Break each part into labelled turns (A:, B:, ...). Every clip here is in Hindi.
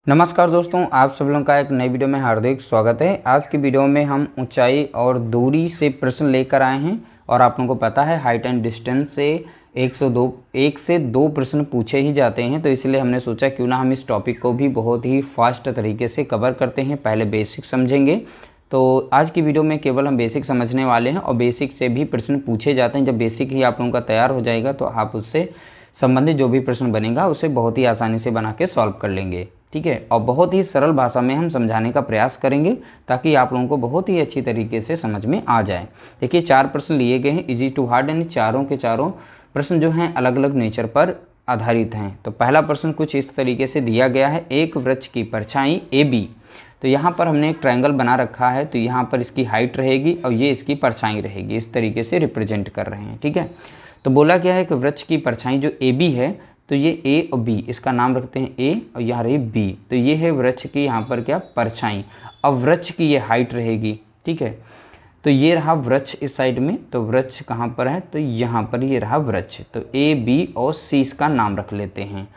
A: नमस्कार दोस्तों, आप सब लोगों का एक नई वीडियो में हार्दिक स्वागत है। आज की वीडियो में हम ऊंचाई और दूरी से प्रश्न लेकर आए हैं और आप लोगों को पता है हाइट एंड डिस्टेंस से 1 से 2 प्रश्न पूछे ही जाते हैं, तो इसलिए हमने सोचा क्यों ना हम इस टॉपिक को भी बहुत ही फास्ट तरीके से कवर करते हैं। पहले बेसिक समझेंगे, तो आज की वीडियो में केवल हम बेसिक समझने वाले हैं और बेसिक से भी प्रश्न पूछे जाते हैं। जब बेसिक ही आप लोगों का तैयार हो जाएगा तो आप उससे संबंधित जो भी प्रश्न बनेगा उसे बहुत ही आसानी से बना के सॉल्व कर लेंगे, ठीक है। और बहुत ही सरल भाषा में हम समझाने का प्रयास करेंगे ताकि आप लोगों को बहुत ही अच्छी तरीके से समझ में आ जाए। देखिए 4 प्रश्न लिए गए हैं, इजी टू हार्ड, यानी चारों के चारों प्रश्न जो हैं अलग अलग नेचर पर आधारित हैं। तो पहला प्रश्न कुछ इस तरीके से दिया गया है, एक वृक्ष की परछाई AB। तो यहाँ पर हमने एक ट्रायंगल बना रखा है, तो यहाँ पर इसकी हाइट रहेगी और ये इसकी परछाई रहेगी, इस तरीके से रिप्रेजेंट कर रहे हैं, ठीक है। तो बोला गया है कि वृक्ष की परछाई जो AB है, तो ये A और B, इसका नाम रखते हैं A और यहाँ रही B। तो ये है वृक्ष की यहाँ पर क्या परछाई। अब वृक्ष की ये हाइट रहेगी, ठीक है। तो ये रहा वृक्ष इस साइड में, तो वृक्ष कहाँ पर है, तो यहाँ पर ये रहा वृक्ष। तो A, B और C इसका नाम रख लेते हैं।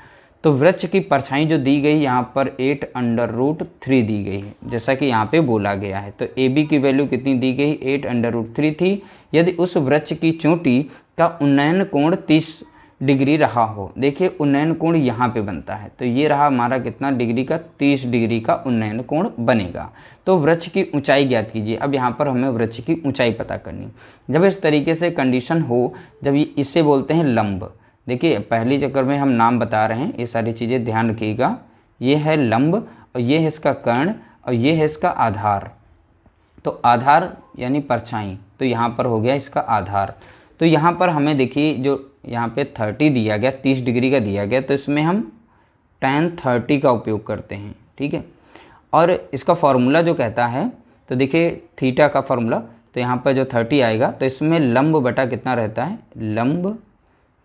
A: तो वृक्ष की परछाई जो दी गई यहाँ पर 8√3 दी गई है, जैसा कि यहाँ पे बोला गया है। तो AB की वैल्यू कितनी दी गई, 8√3 थी। यदि उस वृक्ष की चोटी का उन्नयन कोण 30 डिग्री रहा हो, देखिए उन्नयन कोण यहाँ पे बनता है, तो ये रहा हमारा कितना डिग्री का, 30 डिग्री का उन्नयन कोण बनेगा। तो वृक्ष की ऊंचाई ज्ञात कीजिए। अब यहाँ पर हमें वृक्ष की ऊंचाई पता करनी। जब इस तरीके से कंडीशन हो, जब ये इसे बोलते हैं लंब। देखिए पहली चक्कर में हम नाम बता रहे हैं, ये सारी चीज़ें ध्यान रखिएगा। ये है लंब और ये है इसका कर्ण और ये है इसका आधार। तो आधार यानी परछाई, तो यहाँ पर हो गया इसका आधार। तो यहाँ पर हमें देखिए जो यहाँ पे 30 दिया गया, 30 डिग्री का दिया गया, तो इसमें हम tan 30 का उपयोग करते हैं, ठीक है। और इसका फॉर्मूला जो कहता है, तो देखिए थीटा का फॉर्मूला, तो यहाँ पर जो 30 आएगा, तो इसमें लंब बटा कितना रहता है, लंब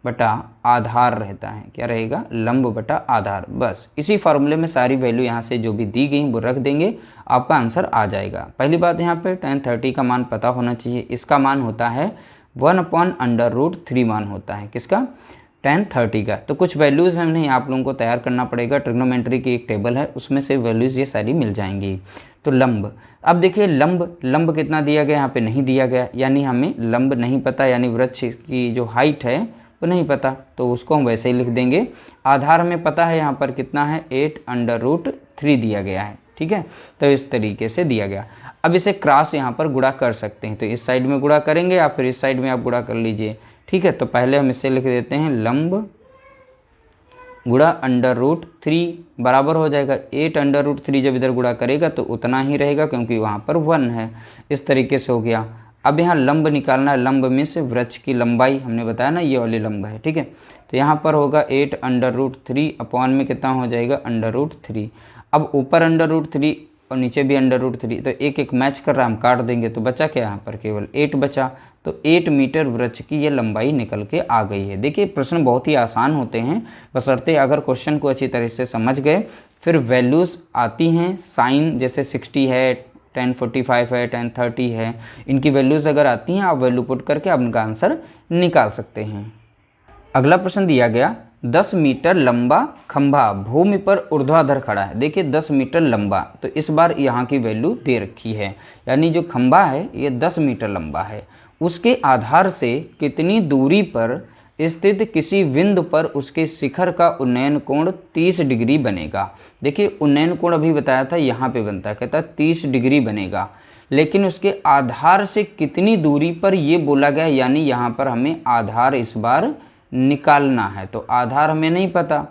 A: बटा आधार रहता है। क्या रहेगा, लंब बटा आधार। बस इसी फार्मूले में सारी वैल्यू यहाँ से जो भी दी गई वो रख देंगे, आपका आंसर आ जाएगा। पहली बात यहाँ पे tan 30 का मान पता होना चाहिए। इसका मान होता है 1/√3 मान होता है, किसका, tan 30 का। तो कुछ वैल्यूज़ हमने आप लोगों को तैयार करना पड़ेगा। ट्रिग्नोमेट्री की एक टेबल है, उसमें से वैल्यूज़ ये सारी मिल जाएंगी। तो लंब, अब देखिए लंब कितना दिया गया, यहाँ पे नहीं दिया गया, यानी हमें लंब नहीं पता, यानी वृक्ष की जो हाइट है वो नहीं पता, तो उसको हम वैसे ही लिख देंगे। आधार हमें पता है यहाँ पर कितना है, 8√3 दिया गया है, ठीक है। तो इस तरीके से दिया गया। अब इसे क्रॉस यहाँ पर गुणा कर सकते हैं, तो इस साइड में गुणा करेंगे या फिर इस साइड में आप गुणा कर लीजिए, ठीक है। तो पहले हम इसे लिख देते हैं, लंब गुणा √3 बराबर हो जाएगा 8√3। जब इधर गुणा करेगा तो उतना ही रहेगा क्योंकि वहाँ पर 1 है। इस तरीके से हो गया। अब यहाँ लंब निकालना है, लंब में से वृक्ष की लंबाई हमने बताया ना, ये वाली लंब है, ठीक है। तो यहाँ पर होगा 8√3 अपॉन में कितना हो जाएगा, √3। अब ऊपर √3 और नीचे भी √3, तो एक एक मैच कर रहा है, हम काट देंगे तो बचा क्या, यहाँ पर केवल 8 बचा। तो 8 मीटर वृक्ष की ये लंबाई निकल के आ गई है। देखिए प्रश्न बहुत ही आसान होते हैं, बशर्ते अगर क्वेश्चन को अच्छी तरह से समझ गए। फिर वैल्यूज़ आती हैं, साइन जैसे 60 है, tan 45 है, tan 30 है, इनकी वैल्यूज़ अगर आती हैं, आप वैल्यू पुट करके आप इनका आंसर निकाल सकते हैं। अगला प्रश्न दिया गया, 10 मीटर लंबा खंभा भूमि पर ऊर्ध्वाधर खड़ा है। देखिए 10 मीटर लंबा, तो इस बार यहाँ की वैल्यू दे रखी है, यानी जो खंभा है ये 10 मीटर लंबा है। उसके आधार से कितनी दूरी पर स्थित किसी बिंदु पर उसके शिखर का उन्नयन कोण 30 डिग्री बनेगा। देखिए उन्नयन कोण अभी बताया था यहाँ पे बनता है, कहता है 30 डिग्री बनेगा, लेकिन उसके आधार से कितनी दूरी पर ये बोला गया, यानी यहाँ पर हमें आधार इस बार निकालना है। तो आधार हमें नहीं पता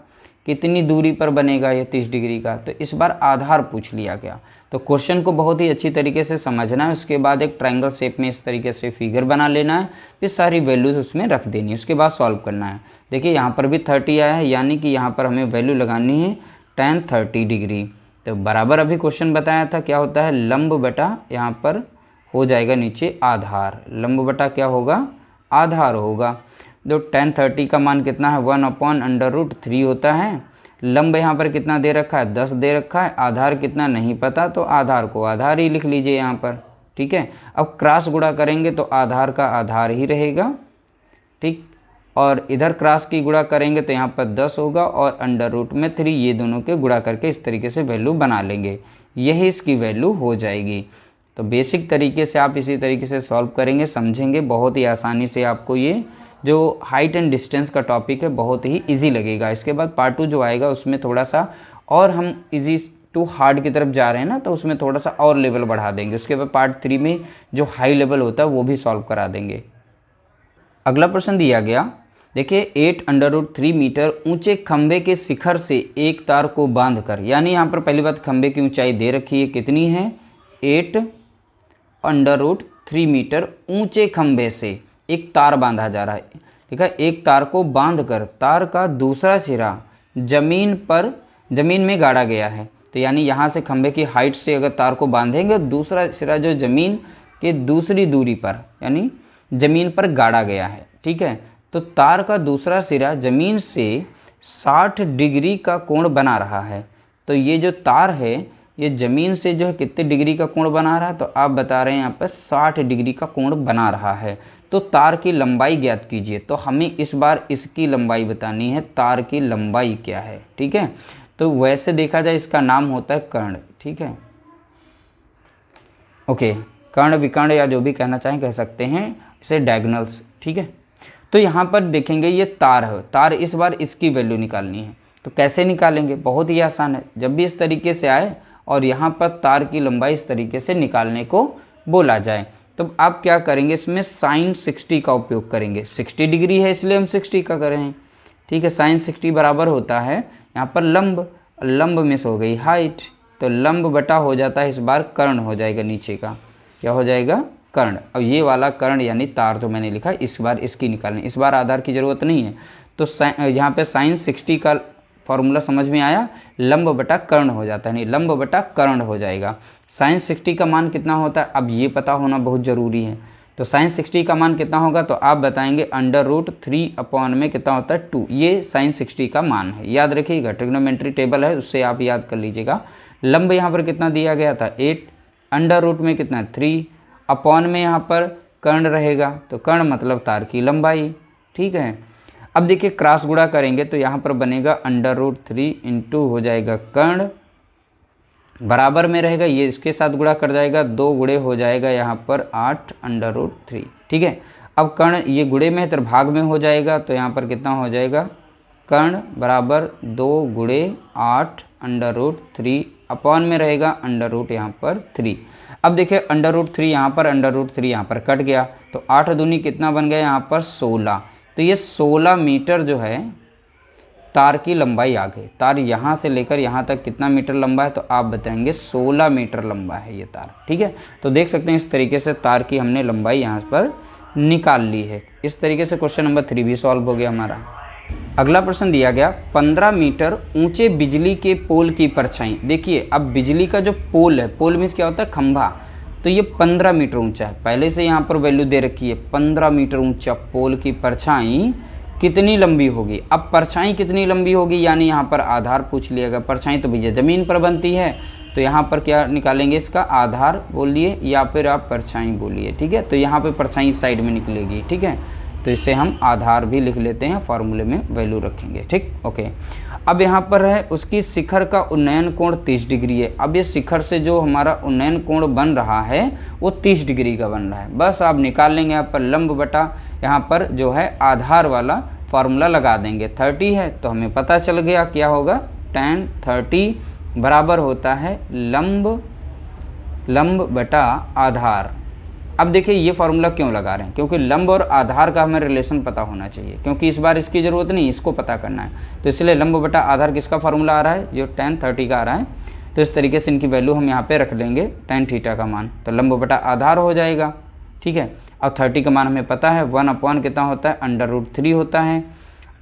A: कितनी दूरी पर बनेगा ये 30 डिग्री का, तो इस बार आधार पूछ लिया गया। तो क्वेश्चन को बहुत ही अच्छी तरीके से समझना है, उसके बाद एक ट्रायंगल शेप में इस तरीके से फिगर बना लेना है, फिर सारी वैल्यूज उसमें रख देनी है, उसके बाद सॉल्व करना है। देखिए यहाँ पर भी 30 आया है, यानी कि यहाँ पर हमें वैल्यू लगानी है tan 30 डिग्री। तो बराबर अभी क्वेश्चन बताया था, क्या होता है, लंब बटा यहाँ पर हो जाएगा नीचे आधार, लंब बटा क्या होगा, आधार होगा। जो tan 30 का मान कितना है, 1/√3 होता है। लंब यहाँ पर कितना दे रखा है, 10 दे रखा है। आधार कितना नहीं पता, तो आधार को आधार ही लिख लीजिए यहाँ पर, ठीक है। अब क्रॉस गुणा करेंगे तो आधार का आधार ही रहेगा, ठीक। और इधर क्रॉस की गुणा करेंगे तो यहाँ पर 10 होगा और अंडर रूट में 3, ये दोनों के गुणा करके इस तरीके से वैल्यू बना लेंगे, यही इसकी वैल्यू हो जाएगी। तो बेसिक तरीके से आप इसी तरीके से सॉल्व करेंगे, समझेंगे, बहुत ही आसानी से आपको ये जो हाइट एंड डिस्टेंस का टॉपिक है बहुत ही इजी लगेगा। इसके बाद पार्ट 2 जो आएगा उसमें थोड़ा सा और हम इजी टू हार्ड की तरफ जा रहे हैं ना, तो उसमें थोड़ा सा और लेवल बढ़ा देंगे। उसके बाद पार्ट 3 में जो हाई लेवल होता है वो भी सॉल्व करा देंगे। अगला प्रश्न दिया गया, देखिए 8√3 मीटर ऊंचे खंबे के शिखर से एक तार को बांधकर, यानी यहाँ पर पहली बात खंबे की ऊंचाई दे रखी है, कितनी है 8√3 मीटर ऊंचे खंबे से एक तार बांधा जा रहा है। ठीक है, एक तार को बांधकर तार का दूसरा सिरा जमीन में गाड़ा गया है। तो यानी यहाँ से खंबे की हाइट से अगर तार को बांधेंगे, दूसरा सिरा जो जमीन के दूसरी दूरी पर यानी जमीन पर गाड़ा गया है। ठीक है, तो तार का दूसरा सिरा जमीन से 60 डिग्री का कोण बना रहा है। तो ये जो तार है ये जमीन से जो है कितने डिग्री का कोण बना रहा है, तो आप बता रहे हैं यहाँ पर 60 डिग्री का कोण बना रहा है। तो तार की लंबाई ज्ञात कीजिए। तो हमें इस बार इसकी लंबाई बतानी है, तार की लंबाई क्या है। ठीक है, तो वैसे देखा जाए इसका नाम होता है कर्ण। ठीक है, ओके, कर्ण विकर्ण या जो भी कहना चाहें कह सकते हैं, इसे डायगोनल्स। ठीक है, तो यहाँ पर देखेंगे ये तार है, तार इस बार इसकी वैल्यू निकालनी है। तो कैसे निकालेंगे, बहुत ही आसान है। जब भी इस तरीके से आए और यहाँ पर तार की लंबाई इस तरीके से निकालने को बोला जाए, तो आप क्या करेंगे, इसमें sin 60 का उपयोग करेंगे। 60 डिग्री है इसलिए हम 60 का कर रहे हैं। ठीक है, sin 60 बराबर होता है यहाँ पर लंब मिस हो गई हाइट, तो लंब बटा हो जाता है इस बार कर्ण हो जाएगा, नीचे का क्या हो जाएगा कर्ण। अब ये वाला कर्ण यानी तार जो मैंने लिखा इस बार इसकी निकालनी, इस बार आधार की ज़रूरत नहीं है। तो यहाँ पे sin 60 का फॉर्मूला समझ में आया, लंब बटा कर्ण हो जाता है, नहीं लंब बटा कर्ण हो जाएगा। sin 60 का मान कितना होता है, अब ये पता होना बहुत ज़रूरी है। तो sin 60 का मान कितना होगा, तो आप बताएंगे √3 अपॉन में कितना होता है 2, ये sin 60 का मान है। याद रखिएगा, ट्रिग्नोमेट्री टेबल है उससे आप याद कर लीजिएगा। लंब यहाँ पर कितना दिया गया था 8, √, में कितना 3, अपॉन में यहाँ पर कर्ण रहेगा, तो कर्ण मतलब तार की लंबाई। ठीक है, अब देखिए क्रॉस गुणा करेंगे तो यहाँ पर बनेगा √3 इंटू हो जाएगा कर्ण, बराबर में रहेगा, ये इसके साथ गुणा कर जाएगा, 2 गुणे हो जाएगा यहाँ पर 8 √3। ठीक है, अब कर्ण ये गुणे में है तो भाग में हो जाएगा, तो यहाँ पर कितना हो जाएगा कर्ण बराबर 2 गुणे 8 √3, अपॉन में रहेगा √ यहाँ पर 3। अब देखिए √3 यहाँ पर √3 यहाँ पर कट गया, तो 8 दूनी कितना बन गया यहाँ पर 16। तो ये 16 मीटर जो है तार की लंबाई आ गई। तार यहाँ से लेकर यहाँ तक कितना मीटर लंबा है, तो आप बताएंगे 16 मीटर लंबा है ये तार। ठीक है, तो देख सकते हैं इस तरीके से तार की हमने लंबाई यहाँ पर निकाल ली है। इस तरीके से क्वेश्चन नंबर 3 भी सॉल्व हो गया हमारा। अगला प्रश्न दिया गया, 15 मीटर ऊंचे बिजली के पोल की परछाई। देखिए अब बिजली का जो पोल है, पोल मीन्स क्या होता है खंभा, तो ये 15 मीटर ऊंचा है। पहले से यहाँ पर वैल्यू दे रखी है, 15 मीटर ऊंचा पोल की परछाई कितनी लंबी होगी। अब परछाई कितनी लंबी होगी, यानी यहाँ पर आधार पूछ लिया गया। परछाई तो भैया ज़मीन पर बनती है, तो यहाँ पर क्या निकालेंगे, इसका आधार बोलिए या फिर आप परछाई बोलिए। ठीक है, तो यहाँ पर परछाई साइड में निकलेगी। ठीक है, तो इसे हम आधार भी लिख लेते हैं, फॉर्मूले में वैल्यू रखेंगे। ठीक, ओके। अब यहाँ पर है उसकी शिखर का उन्नयन कोण 30 डिग्री है। अब ये शिखर से जो हमारा उन्नयन कोण बन रहा है वो 30 डिग्री का बन रहा है। बस आप निकाल लेंगे, यहाँ पर लंब बटा यहाँ पर जो है आधार वाला फार्मूला लगा देंगे। 30 है तो हमें पता चल गया क्या होगा, tan 30 बराबर होता है लंब बटा आधार। अब देखिए ये फार्मूला क्यों लगा रहे हैं, क्योंकि लंब और आधार का हमें रिलेशन पता होना चाहिए, क्योंकि इस बार इसकी ज़रूरत नहीं, इसको पता करना है। तो इसलिए लंब बटा आधार किसका फार्मूला आ रहा है, जो tan 30 का आ रहा है। तो इस तरीके से इनकी वैल्यू हम यहाँ पे रख लेंगे, tan थीटा का मान, तो लंब बटा आधार हो जाएगा। ठीक है, अब 30 का मान हमें पता है, 1 अपॉन कितना होता है √3 होता है,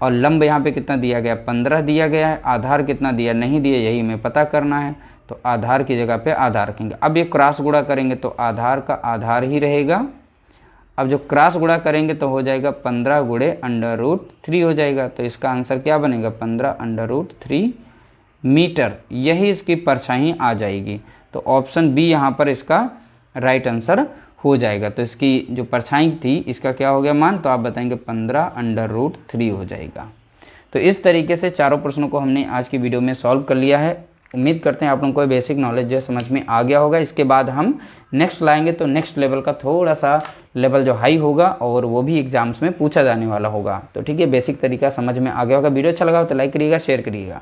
A: और लंब यहाँ पे कितना दिया गया 15 दिया गया है, आधार कितना दिया नहीं दिया, यही हमें पता करना है। तो आधार की जगह पे आधार रखेंगे। अब ये क्रॉस गुणा करेंगे तो आधार का आधार ही रहेगा। अब जो क्रॉस गुणा करेंगे तो हो जाएगा 15 गुणे √3 हो जाएगा। तो इसका आंसर क्या बनेगा 15 √3 मीटर, यही इसकी परछाई आ जाएगी। तो ऑप्शन बी यहाँ पर इसका राइट आंसर हो जाएगा। तो इसकी जो परछाई थी इसका क्या हो गया मान, तो आप बताएंगे 15√3 हो जाएगा। तो इस तरीके से चारों प्रश्नों को हमने आज की वीडियो में सॉल्व कर लिया है। उम्मीद करते हैं आप लोगों को बेसिक नॉलेज जो है समझ में आ गया होगा। इसके बाद हम नेक्स्ट लाएंगे तो नेक्स्ट लेवल का थोड़ा सा लेवल जो हाई होगा और वो भी एग्जाम्स में पूछा जाने वाला होगा। तो ठीक है, बेसिक तरीका समझ में आ गया होगा। वीडियो अच्छा लगा हो तो लाइक करिएगा, शेयर करिएगा।